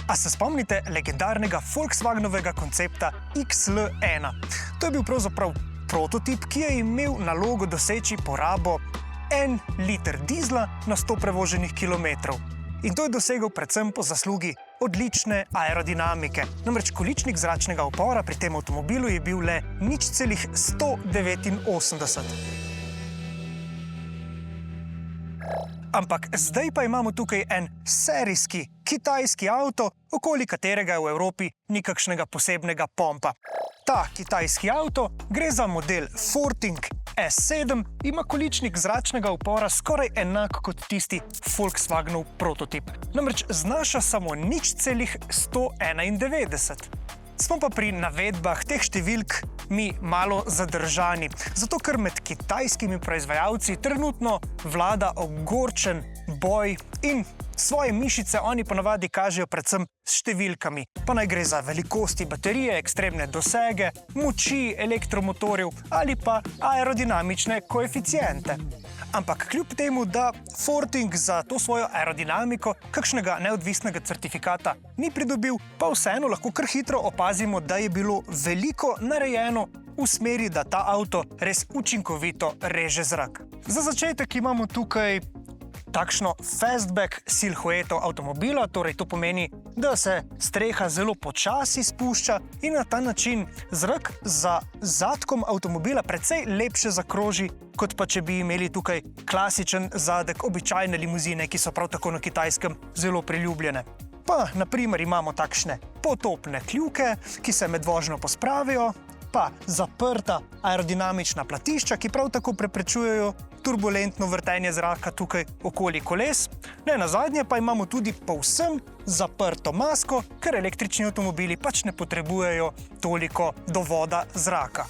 A se spomnite legendarnega Volkswagenovega koncepta XL1? To je bil pravzaprav prototip, ki je imel nalogo doseči porabo 1 liter dizla na 100 prevoženih kilometrov. In to je dosegel predvsem po zaslugi odlične aerodinamike. Namreč količnik zračnega upora pri tem avtomobilu je bil le 0,189. Ampak zdaj pa imamo tukaj en serijski kitajski avto, okoli katerega v Evropi ni kakšnega posebnega pompa. Ta kitajski avto gre za model Forting S7, ima količnik zračnega upora skoraj enak kot tisti Volkswagenov prototip. Namreč znaša samo 0,191. Smo pa pri navedbah teh številk mi malo zadržani, zato ker med kitajskimi proizvajalci trenutno vlada ogorčen boj in svoje mišice oni ponavadi kažejo predvsem s številkami. Pa naj gre za velikosti baterije, ekstremne dosege, moči elektromotorjev ali pa aerodinamične koeficiente. Ampak kljub temu, da Forting za to svojo aerodinamiko kakšnega neodvisnega certifikata ni pridobil, pa vseeno lahko kar hitro opazimo, da je bilo veliko narejeno v smeri, da ta avto res učinkovito reže zrak. Za začetek imamo tukaj takšno fastback silhueto avtomobila, torej to pomeni, da se streha zelo počasi spušča in na ta način zrak za zadkom avtomobila precej lepše zakroži, kot pa če bi imeli tukaj klasičen zadek običajne limuzine, ki so prav tako na Kitajskem zelo priljubljene. Pa naprimer imamo takšne potopne kljuke, ki se med vožnjo pospravijo, pa zaprta aerodinamična platišča, ki prav tako preprečujejo turbulentno vrtenje zraka tukaj okoli koles. Ne nazadnje pa imamo tudi povsem zaprto masko, ker električni avtomobili pač ne potrebujejo toliko dovoda zraka.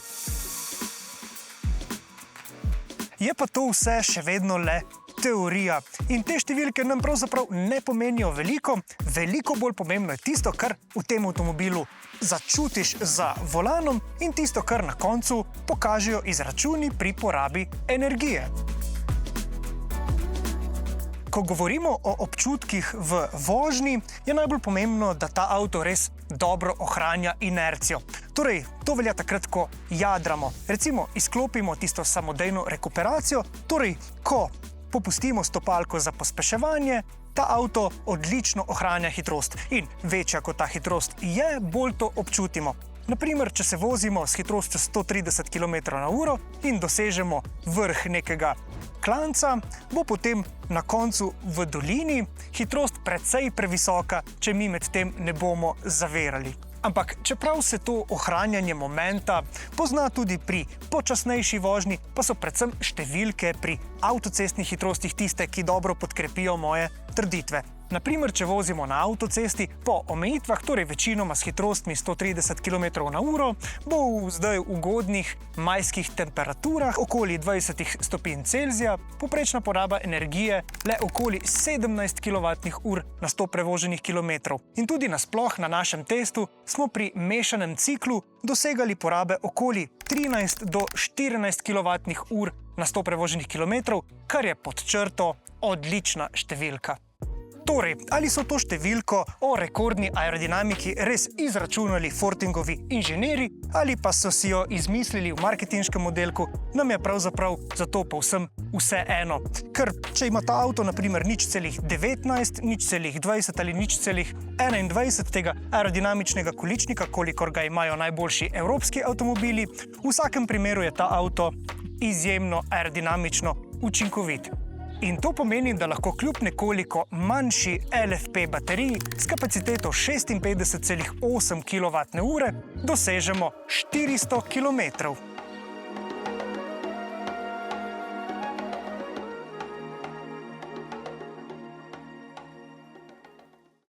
Je pa to vse še vedno le teorija. In te številke nam pravzaprav ne pomenijo veliko. Veliko bolj pomembno je tisto, kar v tem avtomobilu začutiš za volanom in tisto, kar na koncu pokažejo izračuni pri porabi energije. Ko govorimo o občutkih v vožnji, je najbolj pomembno, da ta avto res dobro ohranja inercijo. Torej, to velja takrat, ko jadramo. Recimo, izklopimo tisto samodejno rekuperacijo, torej, ko popustimo stopalko za pospeševanje, ta avto odlično ohranja hitrost. In večja kot ta hitrost je, bolj to občutimo. Naprimer, če se vozimo s hitrostjo 130 km/h in dosežemo vrh nekega klanca, bo potem na koncu v dolini hitrost precej previsoka, če mi med tem ne bomo zavirali. Ampak čeprav se to ohranjanje momenta pozna tudi pri počasnejši vožnji, pa so predvsem številke pri avtocestnih hitrostih tiste, ki dobro podkrepijo moje trditve. Naprimer, če vozimo na avtocesti po omejitvah, torej večinoma s hitrostmi 130 km/h, bo zdaj v ugodnih majskih temperaturah okoli 20 stopinj Celzija, povprečna poraba energije le okoli 17 kWh na 100 prevoženih kilometrov. In tudi nasploh na našem testu smo pri mešanem ciklu dosegali porabe okoli 13 do 14 kWh na 100 prevoženih kilometrov, kar je pod črto odlična številka. Torej, ali so to številko o rekordni aerodinamiki res izračunali Fortingovi inženirji ali pa so si jo izmislili v marketinškem modelku, nam je pravzaprav zato povsem vseeno. Ker če ima ta avto naprimer 0,19, 0,20 ali 0,21 tega aerodinamičnega količnika, kolikor ga imajo najboljši evropski avtomobili, v vsakem primeru je ta avto izjemno aerodinamično učinkovit. In to pomeni, da lahko kljub nekoliko manjši LFP bateriji s kapaciteto 56,8 kWh dosežemo 400 km.